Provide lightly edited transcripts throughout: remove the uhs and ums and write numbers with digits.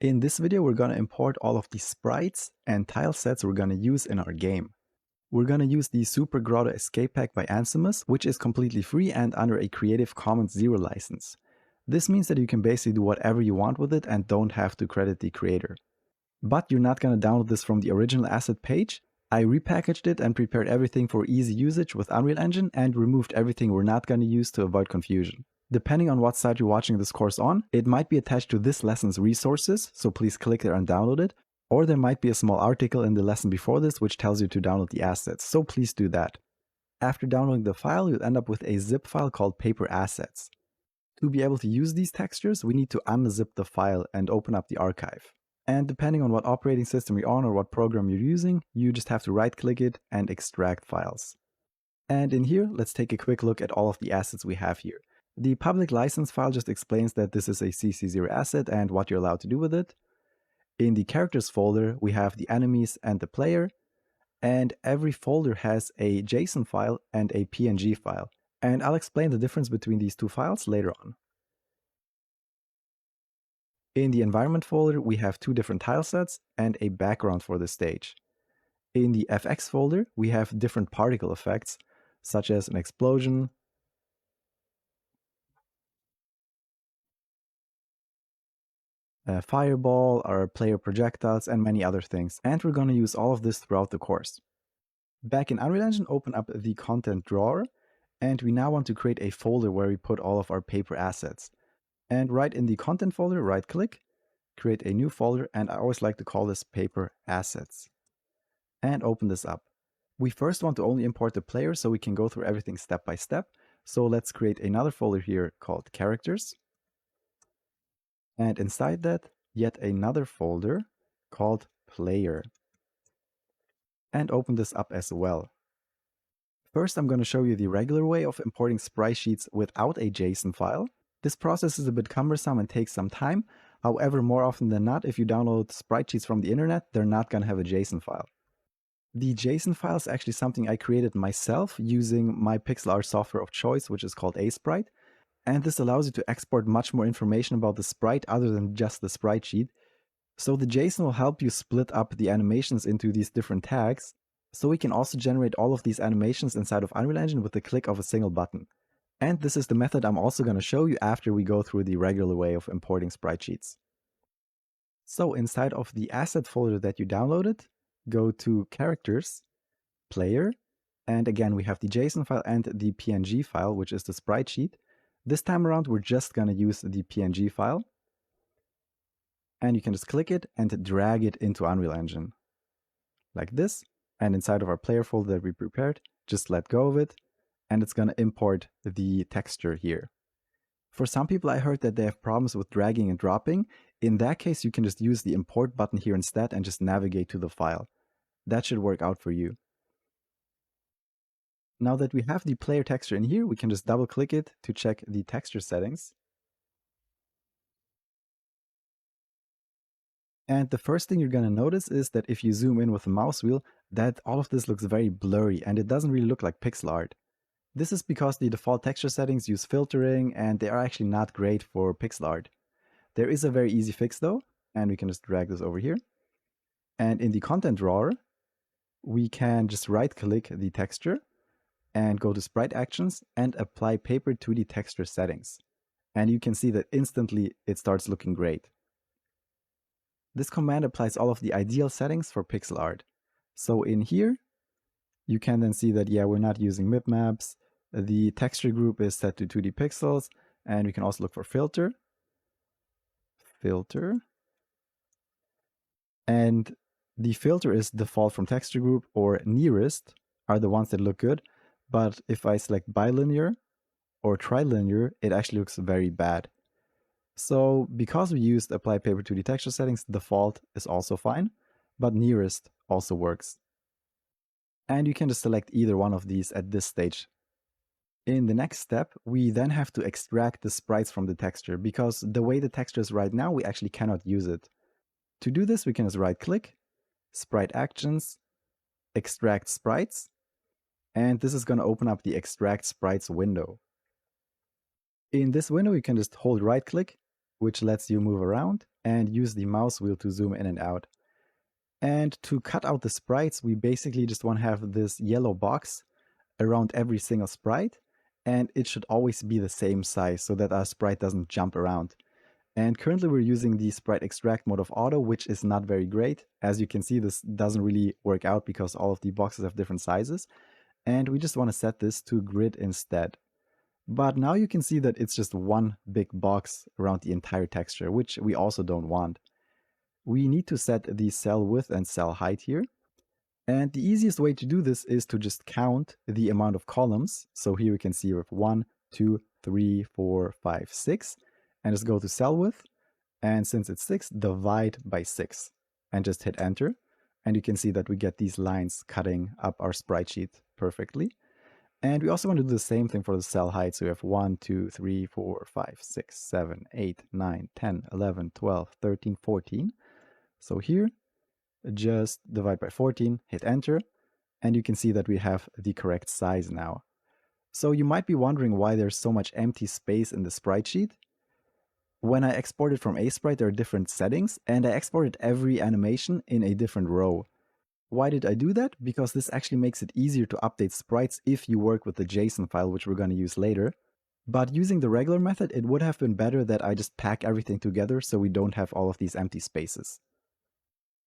In this video, we're going to import all of the sprites and tile sets we're going to use in our game. We're going to use the Super Grotto Escape Pack by Ansimus, which is completely free and under a Creative Commons 0 license. This means that you can basically do whatever you want with it and don't have to credit the creator. But you're not going to download this from the original asset page. I repackaged it and prepared everything for easy usage with Unreal Engine and removed everything we're not going to use to avoid confusion. Depending on what site you're watching this course on, it might be attached to this lesson's resources, so please click there and download it. Or there might be a small article in the lesson before this which tells you to download the assets, so please do that. After downloading the file, you'll end up with a zip file called paper assets. To be able to use these textures, we need to unzip the file and open up the archive. And depending on what operating system you're on or what program you're using, you just have to right-click it and extract files. And in here, let's take a quick look at all of the assets we have here. The public license file just explains that this is a CC0 asset and what you're allowed to do with it. In the characters folder, we have the enemies and the player, and every folder has a JSON file and a PNG file. And I'll explain the difference between these two files later on. In the environment folder, we have two different tile sets and a background for the stage. In the FX folder, we have different particle effects, such as an explosion, a fireball, our player projectiles, and many other things. And we're going to use all of this throughout the course. Back in Unreal Engine, open up the content drawer, and we now want to create a folder where we put all of our paper assets. And right in the content folder, right-click, create a new folder, and I always like to call this paper assets. And open this up. We first want to only import the player so we can go through everything step by step. So let's create another folder here called characters. And inside that, yet another folder called player. And open this up as well. First, I'm going to show you the regular way of importing sprite sheets without a JSON file. This process is a bit cumbersome and takes some time. However, more often than not, if you download sprite sheets from the internet, they're not going to have a JSON file. The JSON file is actually something I created myself using my pixel art software of choice, which is called Sprite. And this allows you to export much more information about the sprite other than just the sprite sheet. So the JSON will help you split up the animations into these different tags. So we can also generate all of these animations inside of Unreal Engine with the click of a single button. And this is the method I'm also going to show you after we go through the regular way of importing sprite sheets. So inside of the asset folder that you downloaded, go to characters, player, and again we have the JSON file and the PNG file, which is the sprite sheet. This time around we're just going to use the PNG file. And you can just click it and drag it into Unreal Engine. Like this. And inside of our player folder that we prepared, just let go of it. And it's going to import the texture here. For some people, I heard that they have problems with dragging and dropping. In that case, you can just use the import button here instead and just navigate to the file. That should work out for you. Now that we have the player texture in here, we can just double click it to check the texture settings. And the first thing you're going to notice is that if you zoom in with the mouse wheel, that all of this looks very blurry and it doesn't really look like pixel art. This is because the default texture settings use filtering and they are actually not great for pixel art. There is a very easy fix though, and we can just drag this over here. And in the content drawer, we can just right-click the texture and go to Sprite Actions and apply Paper 2D Texture Settings. And you can see that instantly it starts looking great. This command applies all of the ideal settings for pixel art. So in here, you can then see that, yeah, we're not using MIP maps. The texture group is set to 2D pixels, and we can also look for filter. And the filter is default from texture group, or nearest are the ones that look good. But if I select bilinear or trilinear, it actually looks very bad. So because we used apply paper 2D texture settings, default is also fine, but nearest also works. And you can just select either one of these at this stage. In the next step, we then have to extract the sprites from the texture, because the way the texture is right now, we actually cannot use it. To do this, we can just right-click, Sprite Actions, Extract Sprites, and this is going to open up the Extract Sprites window. In this window, you can just hold right-click which lets you move around and use the mouse wheel to zoom in and out. And to cut out the sprites, we basically just want to have this yellow box around every single sprite, and it should always be the same size so that our sprite doesn't jump around. And currently we're using the sprite extract mode of auto, which is not very great. As you can see, this doesn't really work out because all of the boxes have different sizes. And we just want to set this to grid instead. But now you can see that it's just one big box around the entire texture, which we also don't want. We need to set the cell width and cell height here. And the easiest way to do this is to just count the amount of columns. So here we can see we have 1, 2, 3, 4, 5, 6. And just go to cell width. And since it's 6, divide by 6. And just hit enter. And you can see that we get these lines cutting up our sprite sheet perfectly. And we also want to do the same thing for the cell height. So we have 1, 2, 3, 4, 5, 6, 7, 8, 9, 10, 11, 12, 13, 14. So here, just divide by 14, hit enter, and you can see that we have the correct size now. So you might be wondering why there's so much empty space in the sprite sheet. When I exported from Sprite, there are different settings, and I exported every animation in a different row. Why did I do that? Because this actually makes it easier to update sprites if you work with the JSON file, which we're going to use later. But using the regular method, it would have been better that I just pack everything together so we don't have all of these empty spaces.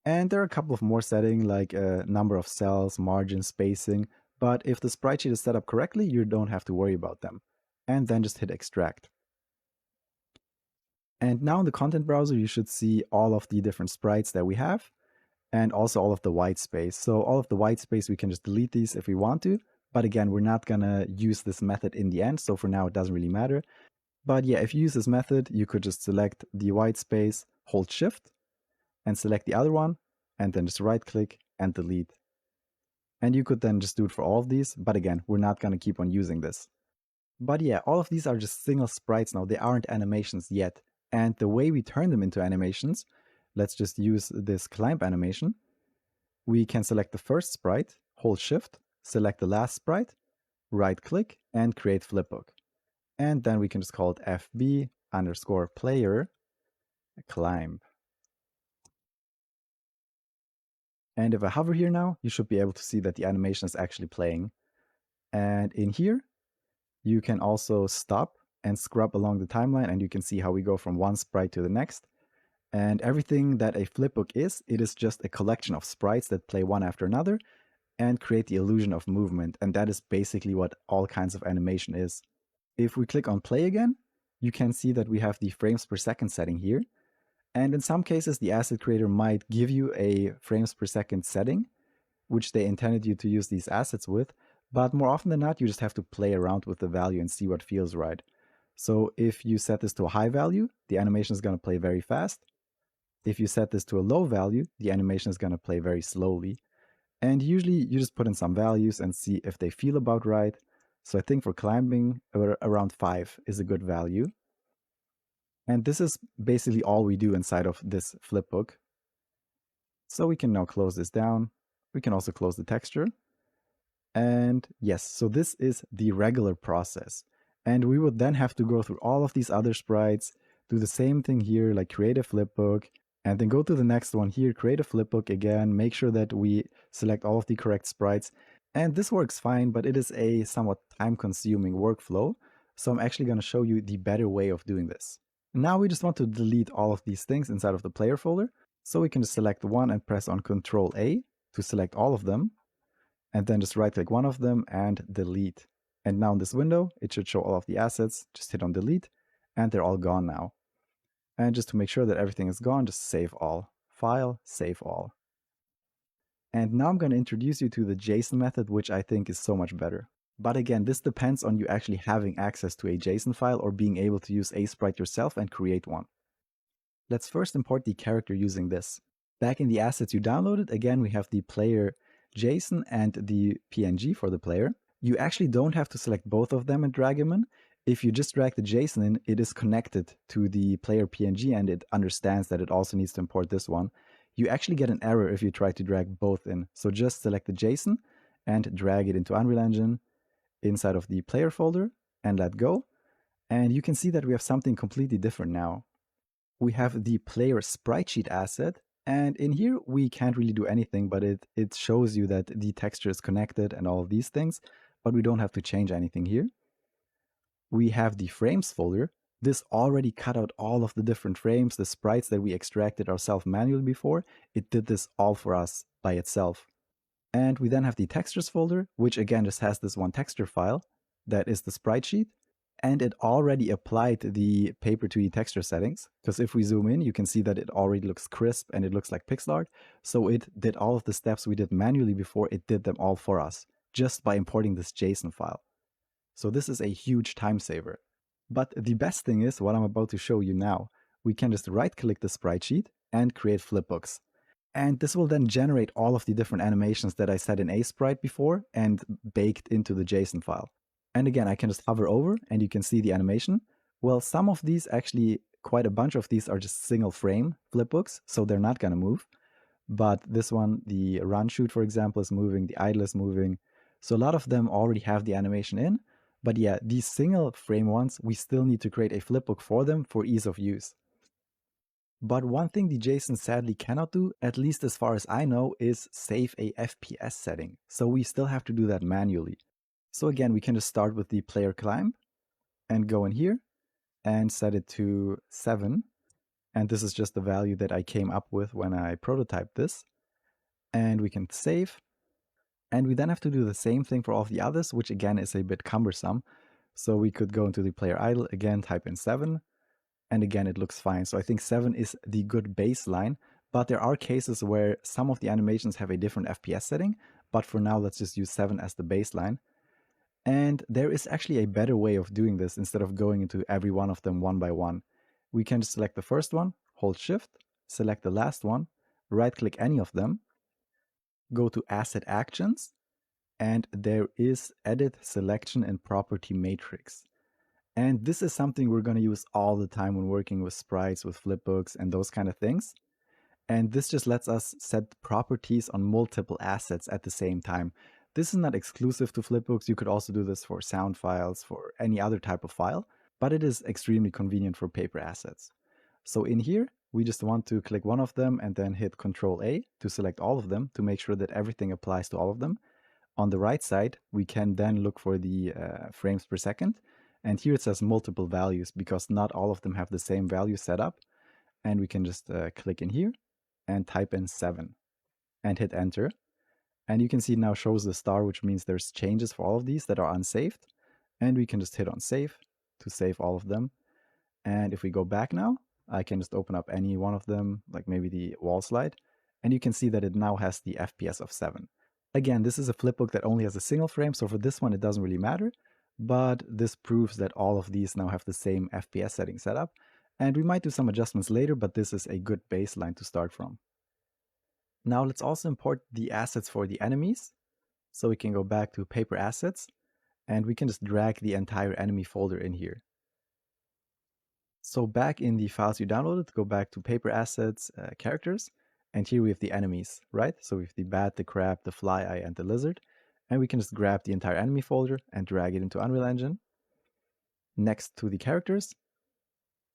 And there are a couple of more settings like number of cells, margin, spacing, but if the sprite sheet is set up correctly, you don't have to worry about them. And then just hit extract. And now in the content browser, you should see all of the different sprites that we have, and also all of the white space. So all of the white space, we can just delete these if we want to. But again, we're not gonna use this method in the end, so for now it doesn't really matter. But yeah, if you use this method, you could just select the white space, hold shift, and select the other one, and then just right click and delete. And you could then just do it for all of these, but again, we're not gonna keep on using this. But yeah, all of these are just single sprites now, they aren't animations yet. And the way we turn them into animations, let's just use this climb animation. We can select the first sprite, hold shift, select the last sprite, right click, and create flipbook. And then we can just call it FB underscore player climb. And if I hover here now, you should be able to see that the animation is actually playing. And in here, you can also stop and scrub along the timeline, and you can see how we go from one sprite to the next. And everything that a flipbook is, it is just a collection of sprites that play one after another and create the illusion of movement. And that is basically what all kinds of animation is. If we click on play again, you can see that we have the frames per second setting here. And in some cases, the asset creator might give you a frames per second setting, which they intended you to use these assets with. But more often than not, you just have to play around with the value and see what feels right. So if you set this to a high value, the animation is going to play very fast. If you set this to a low value, the animation is going to play very slowly. And usually you just put in some values and see if they feel about right. So I think for climbing, around 5 is a good value. And this is basically all we do inside of this flipbook. So we can now close this down. We can also close the texture. And yes, so this is the regular process. And we would then have to go through all of these other sprites, do the same thing here, like create a flipbook, and then go to the next one here, create a flipbook again, make sure that we select all of the correct sprites. And this works fine, but it is a somewhat time-consuming workflow. So I'm actually going to show you the better way of doing this. Now we just want to delete all of these things inside of the player folder. So we can just select one and press on Ctrl A to select all of them. And then just right click one of them and delete. And now in this window, it should show all of the assets. Just hit on delete and they're all gone now. And just to make sure that everything is gone, just save all. File, save all. And now I'm going to introduce you to the JSON method, which I think is so much better. But again, this depends on you actually having access to a JSON file or being able to use a sprite yourself and create one. Let's first import the character using this. Back in the assets you downloaded, again, we have the player JSON and the PNG for the player. You actually don't have to select both of them and drag them in. If you just drag the JSON in, it is connected to the player PNG and it understands that it also needs to import this one. You actually get an error if you try to drag both in. So just select the JSON and drag it into Unreal Engine inside of the player folder and let go. And you can see that we have something completely different now. we have the player sprite sheet asset. And in here, we can't really do anything, but it shows you that the texture is connected and all of these things, but we don't have to change anything here. We have the frames folder. This already cut out all of the different frames, the sprites that we extracted ourselves manually before. It did this all for us by itself. And we then have the textures folder, which again just has this one texture file that is the sprite sheet. And it already applied the paper 2D texture settings, because if we zoom in, you can see that it already looks crisp and it looks like pixel art. So it did all of the steps we did manually before, it did them all for us, just by importing this JSON file. So this is a huge time saver. But the best thing is what I'm about to show you now. We can just right-click the sprite sheet and create flipbooks. And this will then generate all of the different animations that I set in Sprite before and baked into the JSON file. And again, I can just hover over and you can see the animation. Well, some of these actually, quite a bunch of these are just single frame flipbooks, so they're not going to move. But this one, the run shoot, for example, is moving, the idle is moving. So a lot of them already have the animation in. But yeah, these single frame ones, we still need to create a flipbook for them for ease of use. But one thing the JSON sadly cannot do, at least as far as I know, is save a FPS setting. So we still have to do that manually. So again, we can just start with the player climb and go in here and set it to 7. And this is just the value that I came up with when I prototyped this. And we can save. And we then have to do the same thing for all of the others, which again is a bit cumbersome. So we could go into the player idle, again type in 7. And again, it looks fine. So I think 7 is the good baseline, but there are cases where some of the animations have a different FPS setting. But for now, let's just use 7 as the baseline. And there is actually a better way of doing this instead of going into every one of them one by one. We can just select the first one, hold Shift, select the last one, right-click any of them, go to Asset Actions, and there is Edit Selection and Property Matrix. And this is something we're going to use all the time when working with sprites, with flipbooks, and those kind of things. And this just lets us set properties on multiple assets at the same time. This is not exclusive to flipbooks. You could also do this for sound files, for any other type of file, but it is extremely convenient for paper assets. So in here, we just want to click one of them and then hit Control A to select all of them to make sure that everything applies to all of them. On the right side, we can then look for the frames per second. And here it says multiple values because not all of them have the same value set up. And we can just click in here and type in 7 and hit enter. And you can see it now shows the star, which means there's changes for all of these that are unsaved. And we can just hit on save to save all of them. And if we go back now, I can just open up any one of them, like maybe the wall slide. And you can see that it now has the FPS of 7. Again, this is a flipbook that only has a single frame, so for this one it doesn't really matter. But this proves that all of these now have the same FPS setting set up. And we might do some adjustments later, but this is a good baseline to start from. Now let's also import the assets for the enemies. So we can go back to Paper Assets, and we can just drag the entire enemy folder in here. So back in the files you downloaded, go back to Paper Assets, Characters, and here we have the enemies, right? So we have the bat, the crab, the fly eye, and the lizard. And we can just grab the entire enemy folder and drag it into Unreal Engine next to the characters.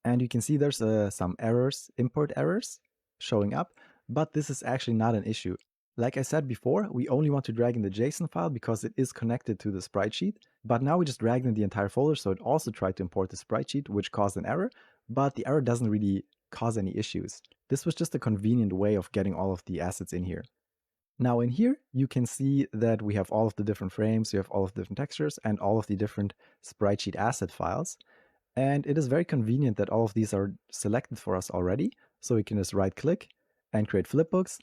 And you can see there's some errors, import errors showing up, but this is actually not an issue. Like I said before, we only want to drag in the JSON file because it is connected to the sprite sheet, but now we just dragged in the entire folder, so it also tried to import the sprite sheet, which caused an error, but the error doesn't really cause any issues. This was just a convenient way of getting all of the assets in here. Now in here, you can see that we have all of the different frames, we have all of the different textures, and all of the different sprite sheet asset files. And it is very convenient that all of these are selected for us already. So we can just right click and create flipbooks.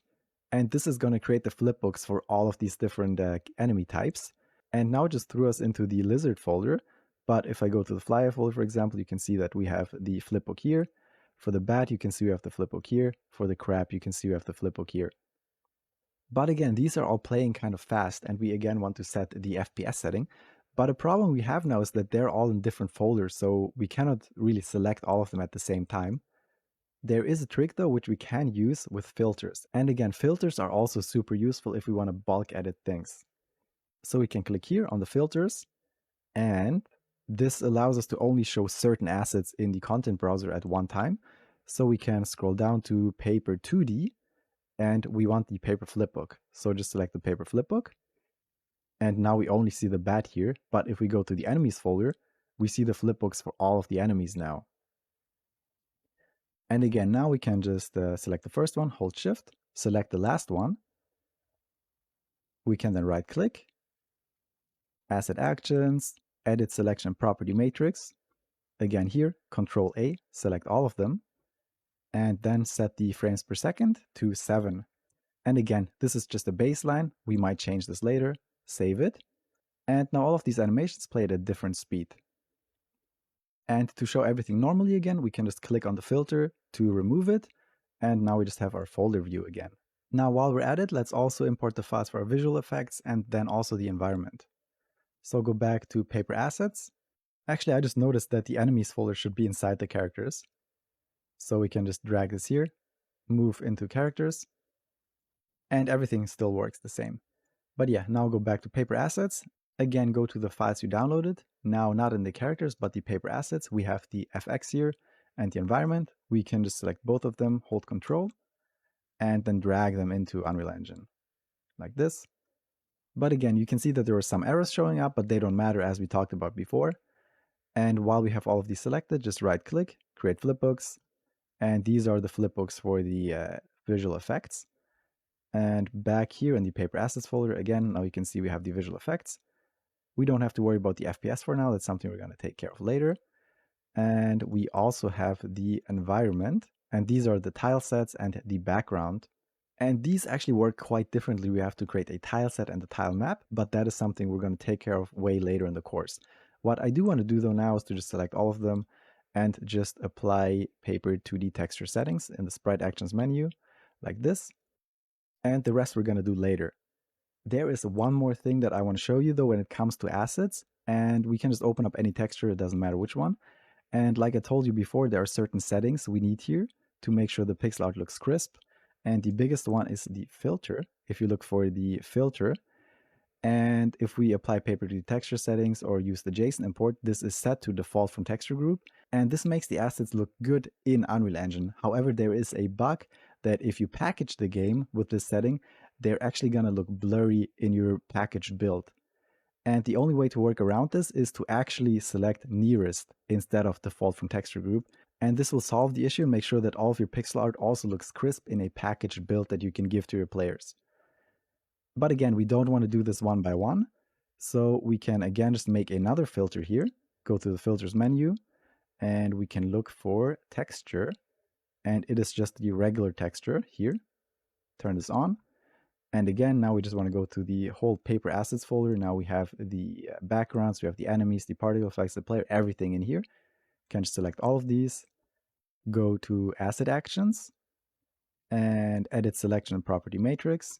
And this is going to create the flipbooks for all of these different enemy types. And now it just threw us into the lizard folder. But if I go to the flyer folder, for example, you can see that we have the flipbook here. For the bat, you can see we have the flipbook here. For the crab, you can see we have the flipbook here. But again, these are all playing kind of fast, and we again want to set the FPS setting. But a problem we have now is that they're all in different folders, so we cannot really select all of them at the same time. There is a trick though, which we can use with filters. And again, filters are also super useful if we want to bulk edit things. So we can click here on the filters, and this allows us to only show certain assets in the content browser at one time. So we can scroll down to paper 2D, and we want the paper flipbook. So just select the paper flipbook. And now we only see the bat here, but if we go to the enemies folder, we see the flipbooks for all of the enemies now. And again, now we can just select the first one, hold shift, select the last one. We can then right click, asset actions, edit selection property matrix. Again here, Control A, select all of them, and then set the frames per second to 7. And again, this is just a baseline. We might change this later, save it. And now all of these animations play at a different speed. And to show everything normally again, we can just click on the filter to remove it. And now we just have our folder view again. Now, while we're at it, let's also import the files for our visual effects and then also the environment. So go back to paper assets. Actually, I just noticed that the enemies folder should be inside the characters. So we can just drag this here, move into characters, and everything still works the same. But yeah, now go back to paper assets. Again, go to the files you downloaded. Now, not in the characters, but the paper assets. We have the FX here and the environment. We can just select both of them, hold Control, and then drag them into Unreal Engine, like this. But again, you can see that there are some errors showing up, but they don't matter as we talked about before. And while we have all of these selected, just right click, create flipbooks. And these are the flipbooks for the visual effects. And back here in the paper assets folder, again, now you can see we have the visual effects. We don't have to worry about the FPS for now. That's something we're going to take care of later. And we also have the environment. And these are the tile sets and the background. And these actually work quite differently. We have to create a tile set and a tile map, but that is something we're going to take care of way later in the course. What I do want to do though now is to just select all of them and just apply paper 2D texture settings in the sprite actions menu like this. And the rest we're going to do later. There is one more thing that I want to show you though when it comes to assets, and we can just open up any texture, it doesn't matter which one. And like I told you before, there are certain settings we need here to make sure the pixel art looks crisp. And the biggest one is the filter. If you look for the filter, and if we apply paper to the texture settings or use the JSON import, this is set to default from texture group. And this makes the assets look good in Unreal Engine. However, there is a bug that if you package the game with this setting, they're actually going to look blurry in your packaged build. And the only way to work around this is to actually select nearest instead of default from texture group. And this will solve the issue and make sure that all of your pixel art also looks crisp in a packaged build that you can give to your players. But again, we don't want to do this one by one. So we can again just make another filter here, go to the filters menu, and we can look for texture. And it is just the regular texture here. Turn this on. And again, now we just want to go to the whole paper assets folder. Now we have the backgrounds, we have the enemies, the particle effects, the player, everything in here. Can just select all of these, go to asset actions, and edit selection and property matrix.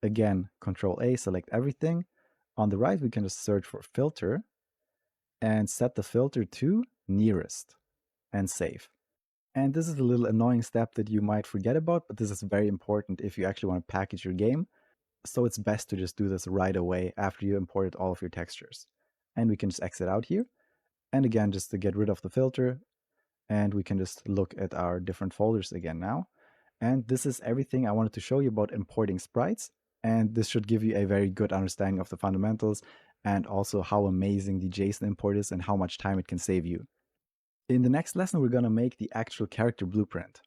Again, Control A, select everything. On the right, we can just search for filter and set the filter to nearest and save. And this is a little annoying step that you might forget about, but this is very important if you actually want to package your game. So it's best to just do this right away after you imported all of your textures. And we can just exit out here. And again, just to get rid of the filter, and we can just look at our different folders again now. And this is everything I wanted to show you about importing sprites. And this should give you a very good understanding of the fundamentals and also how amazing the JSON import is and how much time it can save you. In the next lesson, we're going to make the actual character blueprint.